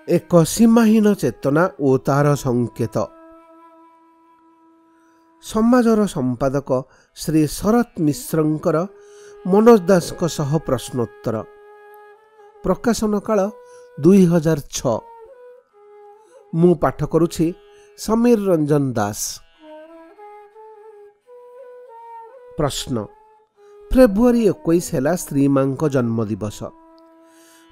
ଏକ ସୀମାହୀନ ଚେତନା ଓ ତାର ସଂକେତ। ସମାଜର ସମ୍ପାଦକ ଶ୍ରୀ ଶରତ ମିଶ୍ରଙ୍କର ମନୋଜ ଦାସଙ୍କ ସହ ପ୍ରଶ୍ନୋତ୍ତର। ପ୍ରକାଶନ କାଳ 2006। ମୁଁ ପାଠ କରୁଛି ସମୀର ରଞ୍ଜନ ଦାସ। ପ୍ରଶ୍ନ। ଫେବୃଆରୀ 21 ହେଲା ଶ୍ରୀମାଙ୍କ ଜନ୍ମଦିବସ।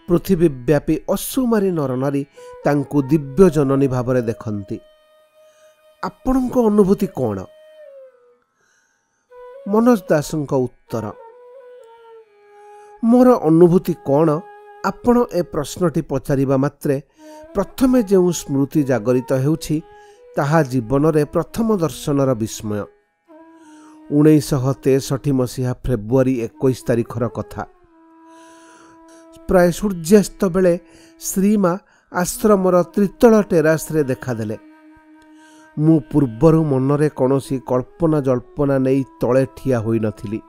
ପୃଥିବୀବ୍ୟାପୀ ଅସୁମାରୀ ନରନାରୀ ତାଙ୍କୁ ଦିବ୍ୟ ଜନନୀ ଭାବରେ ଦେଖନ୍ତି। ଆପଣଙ୍କ ଅନୁଭୂତି କ'ଣ? ମନୋଜ ଦାସଙ୍କ ଉତ୍ତର। ମୋର ଅନୁଭୂତି କ'ଣ? ଆପଣ ଏ ପ୍ରଶ୍ନଟି ପଚାରିବା ମାତ୍ରେ ପ୍ରଥମେ ଯେଉଁ ସ୍ମୃତି ଜାଗରିତ ହେଉଛି ତାହା ଜୀବନରେ ପ୍ରଥମ ଦର୍ଶନର ବିସ୍ମୟ। 1963 ମସିହା ଫେବୃଆରୀ 21 ତାରିଖର କଥା। ପ୍ରାୟ ସୂର୍ଯ୍ୟାସ୍ତ ବେଳେ ଶ୍ରୀମା ଆଶ୍ରମର ତ୍ରିତଳ ଟେରାସରେ ଦେଖାଦେଲେ। ମୁଁ ପୂର୍ବରୁ ମନରେ କୌଣସି କଳ୍ପନା ଜଳ୍ପନା ନେଇ ତଳେ ଠିଆ ହୋଇନଥିଲି।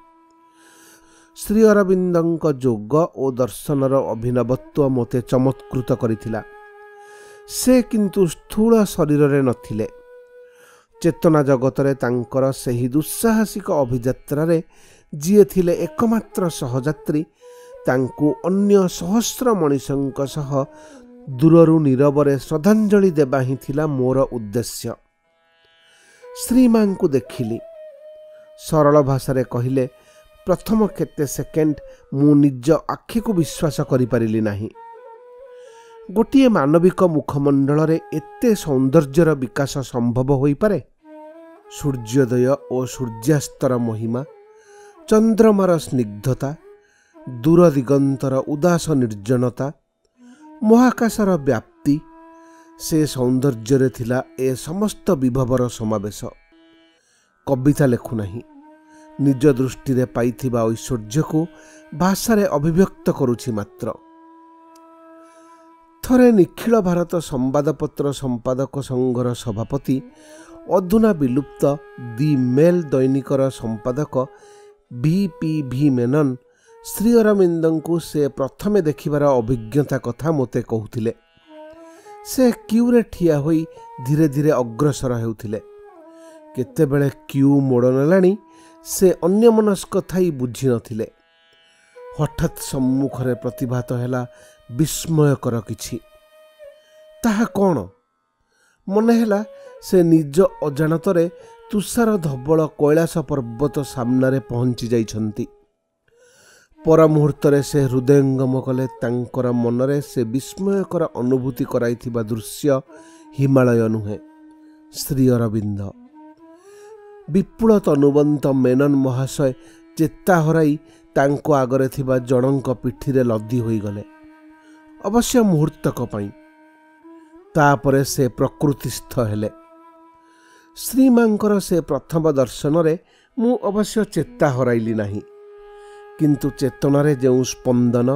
ଶ୍ରୀ ଅରବିନ୍ଦଙ୍କ ଯୋଗ ଓ ଦର୍ଶନର ଅଭିନବତ୍ୱ ମୋତେ ଚମତ୍କୃତ କରିଥିଲା। ସେ କିନ୍ତୁ ସ୍ଥୂଳ ଶରୀରରେ ନଥିଲେ। ଚେତନା ଜଗତରେ ତାଙ୍କର ସେହି ଦୁଃସାହସିକ ଅଭିଯାତ୍ରାରେ ଯିଏ ଥିଲେ ଏକମାତ୍ର ସହଯାତ୍ରୀ, ତାଙ୍କୁ ଅନ୍ୟ ସହସ୍ର ମଣିଷଙ୍କ ସହ ଦୂରରୁ ନୀରବରେ ଶ୍ରଦ୍ଧାଞ୍ଜଳି ଦେବା ହିଁ ଥିଲା ମୋର ଉଦ୍ଦେଶ୍ୟ। ଶ୍ରୀମାଙ୍କୁ ଦେଖିଲି। ସରଳ ଭାଷାରେ କହିଲେ, ପ୍ରଥମ କେତେ ସେକେଣ୍ଡ ମୁଁ ନିଜ ଆଖିକୁ ବିଶ୍ୱାସ କରିପାରିଲି ନାହିଁ। ଗୋଟିଏ ମାନବିକ ମୁଖମଣ୍ଡଳରେ ଏତେ ସୌନ୍ଦର୍ଯ୍ୟର ବିକାଶ ସମ୍ଭବ ହୋଇପାରେ? ସୂର୍ଯ୍ୟୋଦୟ ଓ ସୂର୍ଯ୍ୟାସ୍ତର ମହିମା, ଚନ୍ଦ୍ରମାର ସ୍ନିଗ୍ଧତା, ଦୂର ଦିଗନ୍ତର ଉଦାସ ନିର୍ଜନତା, ମହାକାଶର ବ୍ୟାପ୍ତି, ସେ ସୌନ୍ଦର୍ଯ୍ୟରେ ଥିଲା ଏ ସମସ୍ତ ବିଭବର ସମାବେଶ। କବିତା ଲେଖୁନାହିଁ, ନିଜ ଦୃଷ୍ଟିରେ ପାଇଥିବା ଐଶ୍ୱର୍ଯ୍ୟକୁ ଭାଷାରେ ଅଭିବ୍ୟକ୍ତ କରୁଛି ମାତ୍ର। ଥରେ ନିଖିଳ ଭାରତ ସମ୍ବାଦପତ୍ର ସମ୍ପାଦକ ସଂଘର ସଭାପତି, ଅଧୁନା ବିଲୁପ୍ତ ଦି ମେଲ୍ ଦୈନିକର ସମ୍ପାଦକ V.P.V. ମେନନ ଶ୍ରୀ ଅରବିନ୍ଦଙ୍କୁ ସେ ପ୍ରଥମେ ଦେଖିବାର ଅଭିଜ୍ଞତା କଥା ମୋତେ କହୁଥିଲେ। ସେ କ୍ୟୁରେ ଠିଆ ହୋଇ ଧୀରେ ଧୀରେ ଅଗ୍ରସର ହେଉଥିଲେ। କେତେବେଳେ କ୍ୟୁ ମୋଡ଼ ନେଲାଣି ସେ ଅନ୍ୟମନସ୍କ ଥାଇ ବୁଝିନଥିଲେ। ହଠାତ୍ ସମ୍ମୁଖରେ ପ୍ରତିଭାତ ହେଲା ବିସ୍ମୟକର କିଛି। ତାହା କ'ଣ? ମନେ ହେଲା ସେ ନିଜ ଅଜାଣତରେ ତୁଷାର ଧବଳ କୈଳାସ ପର୍ବତ ସାମ୍ନାରେ ପହଞ୍ଚି ଯାଇଛନ୍ତି। ପର ମୁହୂର୍ତ୍ତରେ ସେ ହୃଦୟଙ୍ଗମ କଲେ ତାଙ୍କର ମନରେ ସେ ବିସ୍ମୟକର ଅନୁଭୂତି କରାଇଥିବା ଦୃଶ୍ୟ ହିମାଳୟ ନୁହେଁ, ଶ୍ରୀ ଅରବିନ୍ଦ। ବିପୁଳ ତନୁବନ୍ତ ମେନନ ମହାଶୟ ଚେତା ହରାଇ ତାଙ୍କ ଆଗରେ ଥିବା ଜଣଙ୍କ ପିଠିରେ ଲଦି ହୋଇଗଲେ, ଅବଶ୍ୟ ମୁହୂର୍ତ୍ତକ ପାଇଁ। ତାପରେ ସେ ପ୍ରକୃତିସ୍ଥ ହେଲେ। ଶ୍ରୀମାଙ୍କର ସେ ପ୍ରଥମ ଦର୍ଶନରେ ମୁଁ ଅବଶ୍ୟ ଚେତା ହରାଇଲି ନାହିଁ, କିନ୍ତୁ ଚେତନାରେ ଯେଉଁ ସ୍ପନ୍ଦନ,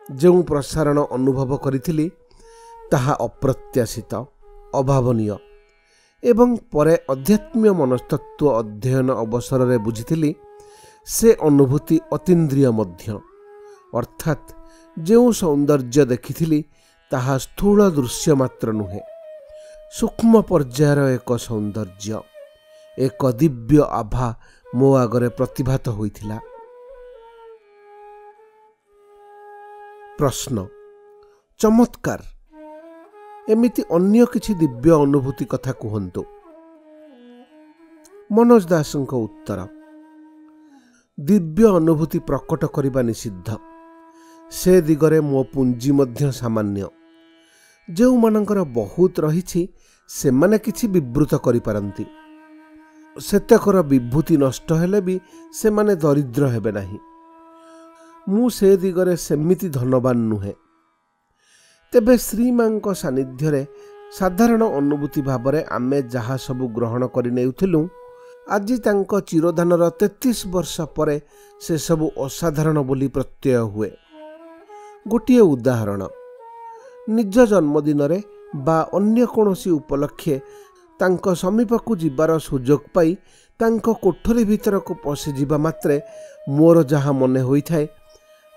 ଯେଉଁ ପ୍ରସାରଣ ଅନୁଭବ କରିଥିଲି ତାହା ଅପ୍ରତ୍ୟାଶିତ, ଅଭାବନୀୟ। ଏବଂ ପରେ ଅଧ୍ୟାତ୍ମୀୟ ମନସ୍ତତ୍ତ୍ୱ ଅଧ୍ୟୟନ ଅବସରରେ ବୁଝିଥିଲି ସେ ଅନୁଭୂତି ଅତୀନ୍ଦ୍ରିୟ ମଧ୍ୟ। ଅର୍ଥାତ୍ ଯେଉଁ ସୌନ୍ଦର୍ଯ୍ୟ ଦେଖିଥିଲି ତାହା ସ୍ଥୂଳ ଦୃଶ୍ୟ ମାତ୍ର ନୁହେଁ, ସୂକ୍ଷ୍ମ ପର୍ଯ୍ୟାୟର ଏକ ସୌନ୍ଦର୍ଯ୍ୟ, ଏକ ଦିବ୍ୟ ଆଭା ମୋ ଆଗରେ ପ୍ରତିଭାତ ହୋଇଥିଲା। ପ୍ରଶ୍ନ। ଚମତ୍କାର। ଏମିତି ଅନ୍ୟ କିଛି ଦିବ୍ୟ ଅନୁଭୂତି କଥା କୁହନ୍ତୁ। ମନୋଜ ଦାସଙ୍କ ଉତ୍ତର। ଦିବ୍ୟ ଅନୁଭୂତି ପ୍ରକଟ କରିବା ନିଷିଦ୍ଧ। ସେ ଦିଗରେ ମୋ ପୁଞ୍ଜି ମଧ୍ୟ ସାମାନ୍ୟ। ଯେଉଁମାନଙ୍କର ବହୁତ ରହିଛି ସେମାନେ କିଛି ବିବୃତ କରିପାରନ୍ତି। ସେତକର ବିଭୂତି ନଷ୍ଟ ହେଲେ ବି ସେମାନେ ଦରିଦ୍ର ହେବେ ନାହିଁ। ମୁଁ ସେ ଦିଗରେ ସେମିତି ଧନବାନ ନୁହେଁ। ତେବେ ଶ୍ରୀମାଙ୍କ ସାନ୍ନିଧ୍ୟରେ ସାଧାରଣ ଅନୁଭୂତି ଭାବରେ ଆମେ ଯାହା ସବୁ ଗ୍ରହଣ କରି ନେଉଥିଲୁ, ଆଜି ତାଙ୍କ ଚିରୋଧାନର 33 ବର୍ଷ ପରେ ସେସବୁ ଅସାଧାରଣ ବୋଲି ପ୍ରତ୍ୟୟ ହୁଏ। ଗୋଟିଏ ଉଦାହରଣ। ନିଜ ଜନ୍ମଦିନରେ ବା ଅନ୍ୟ କୌଣସି ଉପଲକ୍ଷେ ତାଙ୍କ ସମୀପକୁ ଯିବାର ସୁଯୋଗ ପାଇ ତାଙ୍କ କୋଠରୀ ଭିତରକୁ ପଶିଯିବା ମାତ୍ରେ ମୋର ଯାହା ମନେ ହୋଇଥାଏ,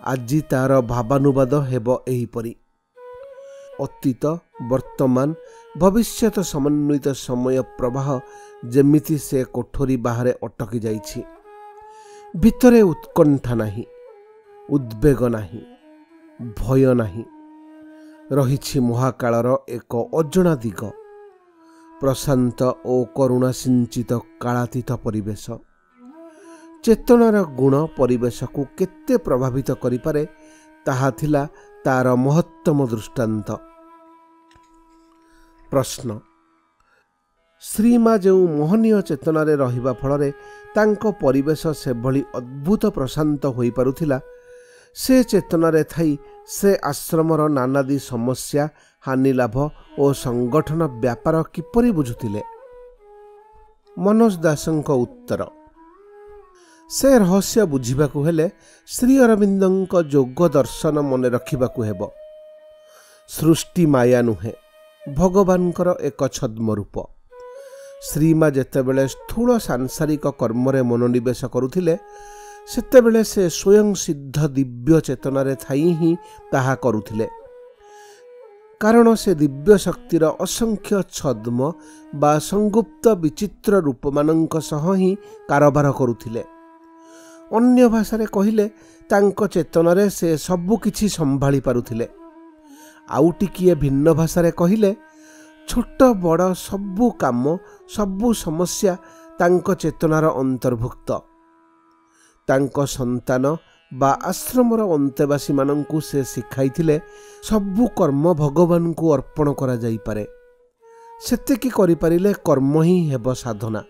ଆଜି ତାର ଭାବାନୁବାଦ ହେବ ଏହିପରି। ଅତୀତ ବର୍ତ୍ତମାନ ଭବିଷ୍ୟତ ସମନ୍ୱିତ ସମୟ ପ୍ରବାହ ଯେମିତି ସେ କୋଠରୀ ବାହାରେ ଅଟକି ଯାଇଛି। ଭିତରେ ଉତ୍କଣ୍ଠା ନାହିଁ, ଉଦ୍ବେଗ ନାହିଁ, ଭୟ ନାହିଁ। ରହିଛି ମହାକାଳର ଏକ ଅଜଣା ଦିଗ, ପ୍ରଶାନ୍ତ ଓ କରୁଣା ସିଞ୍ଚିତ କାଳାତୀତ ପରିବେଶ। ଚେତନାର ଗୁଣ ପରିବେଶକୁ କେତେ ପ୍ରଭାବିତ କରିପାରେ ତାହା ଥିଲା ତାର ମହତ୍ତମ ଦୃଷ୍ଟାନ୍ତ। ପ୍ରଶ୍ନ: ଶ୍ରୀମା ଯେଉଁ ମୋହନୀୟ ଚେତନାରେ ରହିବା ଫଳରେ ତାଙ୍କ ପରିବେଶ ସେଭଳି ଅଦ୍ଭୁତ ପ୍ରଶାନ୍ତ ହୋଇପାରୁଥିଲା, ସେ ଚେତନାରେ ଥାଇ ସେ ଆଶ୍ରମର ନାନାଦି ସମସ୍ୟା, ହାନିଲାଭ ଓ ସଂଗଠନ ବ୍ୟାପାର କିପରି ବୁଝୁଥିଲେ? ମନୋଜ ଦାସଙ୍କ ଉତ୍ତର: ସେ ରହସ୍ୟ ବୁଝିବାକୁ ହେଲେ ଶ୍ରୀ ଅରବିନ୍ଦଙ୍କ ଯୋଗ ଦର୍ଶନ ମନେ ରଖିବାକୁ ହେବ। ସୃଷ୍ଟି ମାୟା ନୁହେଁ, ଭଗବାନଙ୍କର ଏକ ଛଦ୍ମରୂପ। ଶ୍ରୀମା ଯେତେବେଳେ ସ୍ଥୂଳ ସାଂସାରିକ କର୍ମରେ ମନୋନିବେଶ କରୁଥିଲେ, ସେତେବେଳେ ସେ ସ୍ୱୟଂ ସିଦ୍ଧ ଦିବ୍ୟ ଚେତନାରେ ଥାଇ ହିଁ ତାହା କରୁଥିଲେ। କାରଣ ସେ ଦିବ୍ୟ ଶକ୍ତିର ଅସଂଖ୍ୟ ଛଦ୍ମ ବା ସଂଗୁପ୍ତ ବିଚିତ୍ର ରୂପମାନଙ୍କ ସହ ହିଁ କାରବାର କରୁଥିଲେ। ଅନ୍ୟ ଭାଷାରେ କହିଲେ ତାଙ୍କ ଚେତନାରେ ସେ ସବୁ କିଛି ସମ୍ଭାଳି ପାରୁଥିଲେ। ଆଉ ଟିକିଏ ଭିନ୍ନ ଭାଷାରେ କହିଲେ ଛୋଟ ବଡ଼ ସବୁ କାମ, ସବୁ ସମସ୍ୟା ତାଙ୍କ ଚେତନାର ଅନ୍ତର୍ଭୁକ୍ତ। ତାଙ୍କ ସନ୍ତାନ ବା ଆଶ୍ରମର ଅନ୍ତେବାସୀମାନଙ୍କୁ ସେ ଶିଖାଇଥିଲେ ସବୁ କର୍ମ ଭଗବାନଙ୍କୁ ଅର୍ପଣ କରାଯାଇପାରେ। ସେତିକି କରିପାରିଲେ କର୍ମ ହିଁ ହେବ ସାଧନା।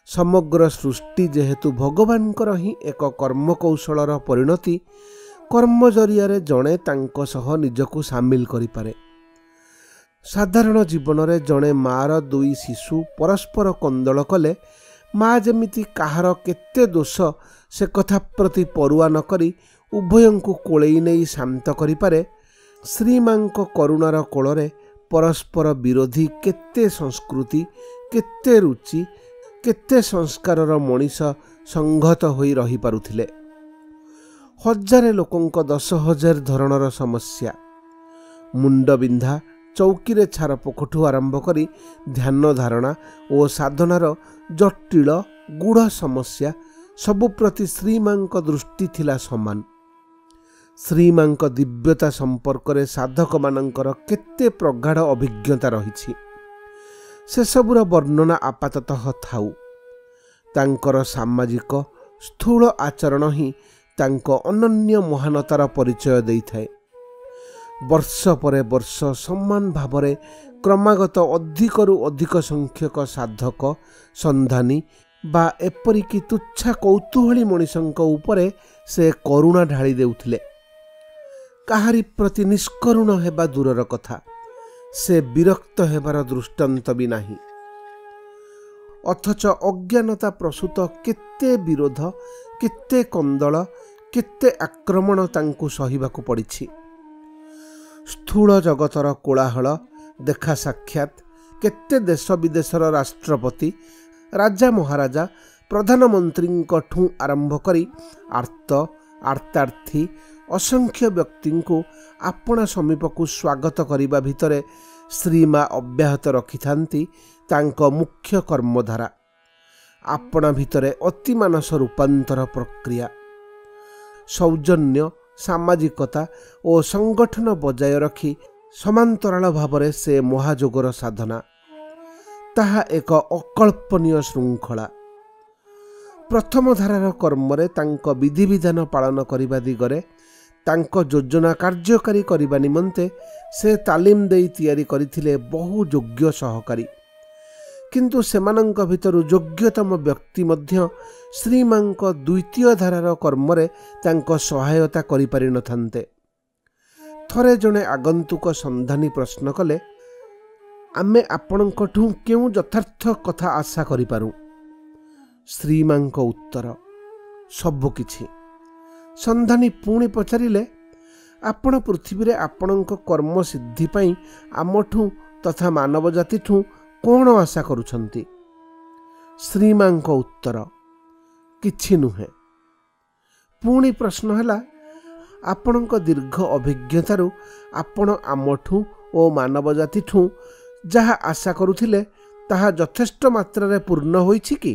ସମଗ୍ର ସୃଷ୍ଟି ଯେହେତୁ ଭଗବାନଙ୍କର ହିଁ ଏକ କର୍ମକୌଶଳର ପରିଣତି, କର୍ମ ଜରିଆରେ ଜଣେ ତାଙ୍କ ସହ ନିଜକୁ ସାମିଲ କରିପାରେ। ସାଧାରଣ ଜୀବନରେ ଜଣେ ମା'ର ଦୁଇ ଶିଶୁ ପରସ୍ପର କନ୍ଦଳ କଲେ ମା ଯେମିତି କାହାର କେତେ ଦୋଷ ସେ କଥା ପ୍ରତି ପରୁଆ ନ କରି ଉଭୟଙ୍କୁ କୋଳେଇ ନେଇ ଶାନ୍ତ କରିପାରେ, ଶ୍ରୀମାଙ୍କ କରୁଣାର କୋଳରେ ପରସ୍ପର ବିରୋଧୀ କେତେ ସଂସ୍କୃତି, କେତେ ରୁଚି, କେତେ ସଂସ୍କାରର ମଣିଷ ସଂଘତ ହୋଇ ରହିପାରୁଥିଲେ। ହଜାରେ ଲୋକଙ୍କ 10,000 ଧରଣର ସମସ୍ୟା, ମୁଣ୍ଡବିନ୍ଧା, ଚୌକିରେ ଛାରପୋକଠୁ ଆରମ୍ଭ କରି ଧ୍ୟାନ ଧାରଣା ଓ ସାଧନାର ଜଟିଳ ଗୂଢ଼ ସମସ୍ୟା ସବୁ ପ୍ରତି ଶ୍ରୀମାଙ୍କ ଦୃଷ୍ଟି ଥିଲା ସମାନ। ଶ୍ରୀମାଙ୍କ ଦିବ୍ୟତା ସମ୍ପର୍କରେ ସାଧକମାନଙ୍କର କେତେ ପ୍ରଗାଢ଼ ଅଭିଜ୍ଞତା ରହିଛି, ସେସବୁର ବର୍ଣ୍ଣନା ଆପାତତଃ ଥାଉ। ତାଙ୍କର ସାମାଜିକ ସ୍ଥୂଳ ଆଚରଣ ହିଁ ତାଙ୍କ ଅନନ୍ୟ ମହାନତାର ପରିଚୟ ଦେଇଥାଏ। ବର୍ଷ ପରେ ବର୍ଷ ସମାନ ଭାବରେ କ୍ରମାଗତ ଅଧିକରୁ ଅଧିକ ସଂଖ୍ୟକ ସାଧକ, ସନ୍ଧାନୀ ବା ଏପରିକି ତୁଚ୍ଛା କୌତୂହଳୀ ମଣିଷଙ୍କ ଉପରେ ସେ କରୁଣା ଢାଳି ଦେଉଥିଲେ। କାହାରି ପ୍ରତି ନିଷ୍କରୁଣ ହେବା ଦୂରର କଥା, ସେ ବିରକ୍ତ ହେବାର ଦୃଷ୍ଟାନ୍ତ ବି ନାହିଁ। ଅଥଚ ଅଜ୍ଞାନତା ପ୍ରସୂତ କେତେ ବିରୋଧ, କେତେ କନ୍ଦଳ, କେତେ ଆକ୍ରମଣ ତାଙ୍କୁ ସହିବାକୁ ପଡ଼ିଛି। ସ୍ଥୂଳ ଜଗତର କୋଳାହଳ, ଦେଖା ସାକ୍ଷାତ, କେତେ ଦେଶ ବିଦେଶର ରାଷ୍ଟ୍ରପତି, ରାଜା ମହାରାଜା, ପ୍ରଧାନମନ୍ତ୍ରୀଙ୍କଠୁ ଆରମ୍ଭ କରି ଆର୍ତ୍ତାର୍ଥୀ ଅସଂଖ୍ୟ ବ୍ୟକ୍ତିଙ୍କୁ ଆପଣା ସମୀପକୁ ସ୍ୱାଗତ କରିବା ଭିତରେ ଶ୍ରୀମା ଅବ୍ୟାହତ ରଖିଥାନ୍ତି ତାଙ୍କ ମୁଖ୍ୟ କର୍ମଧାରା, ଆପଣା ଭିତରେ ଅତିମାନସ ରୂପାନ୍ତର ପ୍ରକ୍ରିୟା। ସୌଜନ୍ୟ, ସାମାଜିକତା ଓ ସଂଗଠନ ବଜାୟ ରଖି ସମାନ୍ତରାଳ ଭାବରେ ସେ ମହାଯୋଗର ସାଧନା। ତାହା ଏକ ଅକଳ୍ପନୀୟ ଶୃଙ୍ଖଳା। ପ୍ରଥମ ଧାରାର କର୍ମରେ ତାଙ୍କ ବିଧିବିଧାନ ପାଳନ କରିବା ଦିଗରେ ତାଙ୍କ ଯୋଜନା କାର୍ଯ୍ୟକାରୀ କରିବା ନିମନ୍ତେ ସେ ତାଲିମ ଦେଇ ତିଆରି କରିଥିଲେ ବହୁ ଯୋଗ୍ୟ ସହକାରୀ। କିନ୍ତୁ ସେମାନଙ୍କ ଭିତରୁ ଯୋଗ୍ୟତମ ବ୍ୟକ୍ତି ମଧ୍ୟ ଶ୍ରୀମାଙ୍କ ଦ୍ୱିତୀୟ ଧାରାର କର୍ମରେ ତାଙ୍କ ସହାୟତା କରିପାରିନଥାନ୍ତେ। ଥରେ ଜଣେ ଆଗନ୍ତୁକ ସନ୍ଧାନୀ ପ୍ରଶ୍ନ କଲେ, ଆମେ ଆପଣଙ୍କଠୁ କେଉଁ ଯଥାର୍ଥ କଥା ଆଶା କରିପାରୁ? ଶ୍ରୀମାଙ୍କ ଉତ୍ତର, ସବୁକିଛି। ସନ୍ଧାନୀ ପୁଣି ପଚାରିଲେ, ଆପଣ ପୃଥିବୀରେ ଆପଣଙ୍କ କର୍ମସିଦ୍ଧି ପାଇଁ ଆମଠୁ ତଥା ମାନବ ଜାତିଠୁ କ'ଣ ଆଶା କରୁଛନ୍ତି? ଶ୍ରୀମାଙ୍କ ଉତ୍ତର, କିଛି ନୁହେଁ। ପୁଣି ପ୍ରଶ୍ନ ହେଲା, ଆପଣଙ୍କ ଦୀର୍ଘ ଅଭିଜ୍ଞତାରୁ ଆପଣ ଆମଠୁ ଓ ମାନବ ଜାତିଠୁ ଯାହା ଆଶା କରୁଥିଲେ ତାହା ଯଥେଷ୍ଟ ମାତ୍ରାରେ ପୂର୍ଣ୍ଣ ହୋଇଛି କି?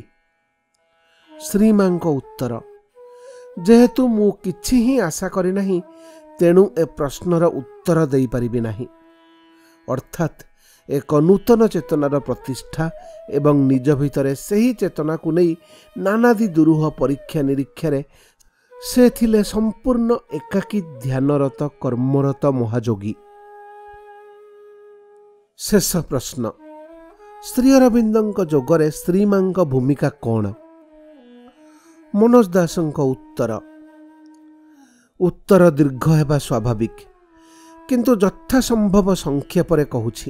ଶ୍ରୀମାଙ୍କ ଉତ୍ତର, ଯେହେତୁ ମୁଁ କିଛି ହିଁ ଆଶା କରିନାହିଁ, ତେଣୁ ଏ ପ୍ରଶ୍ନର ଉତ୍ତର ଦେଇପାରିବି ନାହିଁ। ଅର୍ଥାତ୍ ଏକ ନୂତନ ଚେତନାର ପ୍ରତିଷ୍ଠା ଏବଂ ନିଜ ଭିତରେ ସେହି ଚେତନାକୁ ନେଇ ନାନାଦି ଦୁରୂହ ପରୀକ୍ଷା ନିରୀକ୍ଷାରେ ସେ ଥିଲେ ସମ୍ପୂର୍ଣ୍ଣ ଏକାକୀ ଧ୍ୟାନରତ କର୍ମରତ ମହାଯୋଗୀ। ଶେଷ ପ୍ରଶ୍ନ, ଶ୍ରୀ ଅରବିନ୍ଦଙ୍କ ଯୋଗରେ ଶ୍ରୀମାଙ୍କ ଭୂମିକା କ'ଣ? ମନୋଜ ଦାସଙ୍କ ଉତ୍ତର ଦୀର୍ଘ ହେବା ସ୍ୱାଭାବିକ, କିନ୍ତୁ ଯଥାସମ୍ଭବ ସଂକ୍ଷେପରେ କହୁଛି।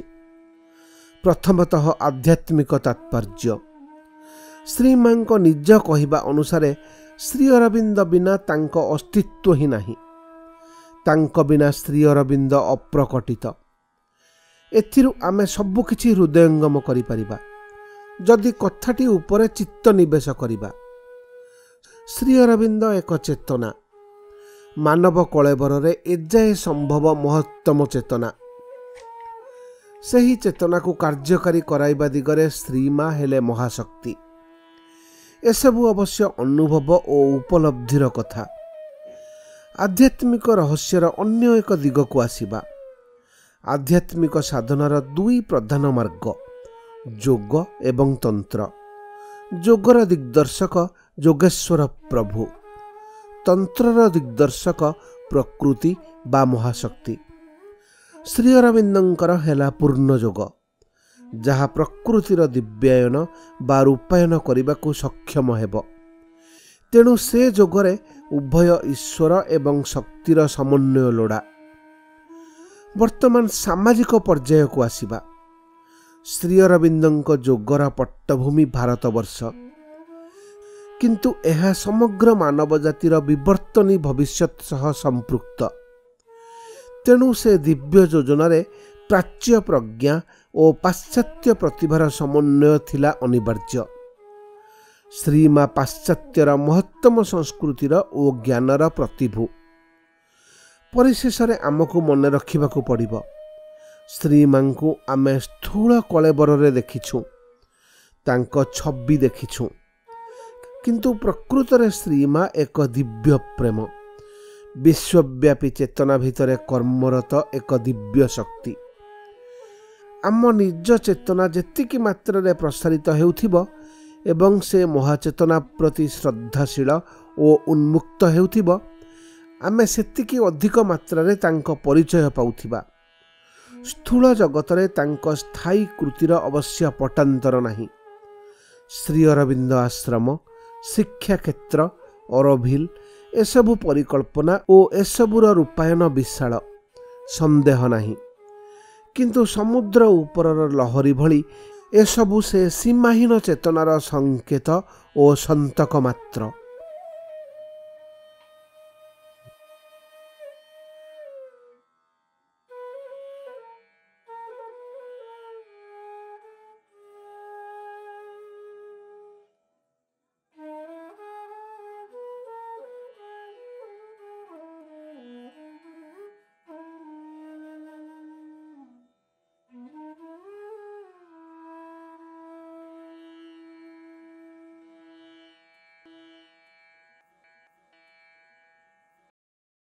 ପ୍ରଥମତଃ ଆଧ୍ୟାତ୍ମିକ ତାତ୍ପର୍ଯ୍ୟ। ଶ୍ରୀମାଙ୍କ ନିଜ କହିବା ଅନୁସାରେ ଶ୍ରୀ ଅରବିନ୍ଦ ବିନା ତାଙ୍କ ଅସ୍ତିତ୍ୱ ହିଁ ନାହିଁ। ତାଙ୍କ ବିନା ଶ୍ରୀ ଅରବିନ୍ଦ ଅପ୍ରକଟିତ। ଏଥିରୁ ଆମେ ସବୁକିଛି ହୃଦୟଙ୍ଗମ କରିପାରିବା ଯଦି କଥାଟି ଉପରେ ଚିତ୍ତ ନିବେଶ କରିବା। ଶ୍ରୀ ଅରବିନ୍ଦ ଏକ ଚେତନା, ମାନବ କଳେବରରେ ଏଯାଏ ସମ୍ଭବ ମହତ୍ତମ ଚେତନା। ସେହି ଚେତନାକୁ କାର୍ଯ୍ୟକାରୀ କରାଇବା ଦିଗରେ ଶ୍ରୀମା ହେଲେ ମହାଶକ୍ତି। ଏସବୁ ଅବଶ୍ୟ ଅନୁଭବ ଓ ଉପଲବ୍ଧିର କଥା। ଆଧ୍ୟାତ୍ମିକ ରହସ୍ୟର ଅନ୍ୟ ଏକ ଦିଗକୁ ଆସିବା। ଆଧ୍ୟାତ୍ମିକ ସାଧନାର ଦୁଇ ପ୍ରଧାନ ମାର୍ଗ, ଯୋଗ ଏବଂ ତନ୍ତ୍ର। ଯୋଗର ଦିଗ୍ଦର୍ଶକ ଯୋଗେଶ୍ୱର ପ୍ରଭୁ, ତନ୍ତ୍ରର ଦିଗ୍ଦର୍ଶକ ପ୍ରକୃତି ବା ମହାଶକ୍ତି। ଶ୍ରୀ ଅରବିନ୍ଦଙ୍କର ହେଲା ପୂର୍ଣ୍ଣ ଯୋଗ, ଯାହା ପ୍ରକୃତିର ଦିବ୍ୟାୟନ ବା ରୂପାୟନ କରିବାକୁ ସକ୍ଷମ ହେବ। ତେଣୁ ସେ ଯୋଗରେ ଉଭୟ ଈଶ୍ୱର ଏବଂ ଶକ୍ତିର ସମନ୍ୱୟ ଲୋଡ଼ା। ବର୍ତ୍ତମାନ ସାମାଜିକ ପର୍ଯ୍ୟାୟକୁ ଆସିବା। ଶ୍ରୀ ଅରବିନ୍ଦଙ୍କ ଯୋଗର ପଟ୍ଟଭୂମି ଭାରତବର୍ଷ, କିନ୍ତୁ ଏହା ସମଗ୍ର ମାନବ ଜାତିର ବିବର୍ତ୍ତନୀ ଭବିଷ୍ୟତ ସହ ସମ୍ପୃକ୍ତ। ତେଣୁ ସେ ଦିବ୍ୟ ଯୋଜନାରେ ପ୍ରାଚ୍ୟ ପ୍ରଜ୍ଞା ଓ ପାଶ୍ଚାତ୍ୟ ପ୍ରତିଭାର ସମନ୍ୱୟ ଥିଲା ଅନିବାର୍ଯ୍ୟ। ଶ୍ରୀମା ପାଶ୍ଚାତ୍ୟର ମହତ୍ତମ ସଂସ୍କୃତିର ଓ ଜ୍ଞାନର ପ୍ରତିଭୂ। ପରିଶେଷରେ ଆମକୁ ମନେ ରଖିବାକୁ ପଡ଼ିବ, ଶ୍ରୀମାଙ୍କୁ ଆମେ ସ୍ଥୂଳ କଳେବରରେ ଦେଖିଛୁ, ତାଙ୍କ ଛବି ଦେଖିଛୁ, କିନ୍ତୁ ପ୍ରକୃତରେ ଶ୍ରୀମା ଏକ ଦିବ୍ୟ ପ୍ରେମ, ବିଶ୍ୱବ୍ୟାପୀ ଚେତନା ଭିତରେ କର୍ମରତ ଏକ ଦିବ୍ୟ ଶକ୍ତି। ଆମ ନିଜ ଚେତନା ଯେତିକି ମାତ୍ରାରେ ପ୍ରସାରିତ ହେଉଥିବ ଏବଂ ସେ ମହାଚେତନା ପ୍ରତି ଶ୍ରଦ୍ଧାଶୀଳ ଓ ଉନ୍ମୁକ୍ତ ହେଉଥିବ, ଆମେ ସେତିକି ଅଧିକ ମାତ୍ରାରେ ତାଙ୍କ ପରିଚୟ ପାଉଥିବା। ସ୍ଥୂଳ ଜଗତରେ ତାଙ୍କ ସ୍ଥାୟୀ କୃତିର ଅବଶ୍ୟ ପଟାନ୍ତର ନାହିଁ। ଶ୍ରୀ ଅରବିନ୍ଦ ଆଶ୍ରମ, ଶିକ୍ଷାକ୍ଷେତ୍ର, ଅରୋଭିଲ୍ ଏସବୁ ପରିକଳ୍ପନା ଓ ଏସବୁର ରୂପାୟନ ବିଶାଳ, ସନ୍ଦେହ ନାହିଁ। କିନ୍ତୁ ସମୁଦ୍ର ଉପରର ଲହରୀ ଭଳି ଏସବୁ ସେ ସୀମାହୀନ ଚେତନାର ସଂକେତ ଓ ସନ୍ତକ ମାତ୍ର।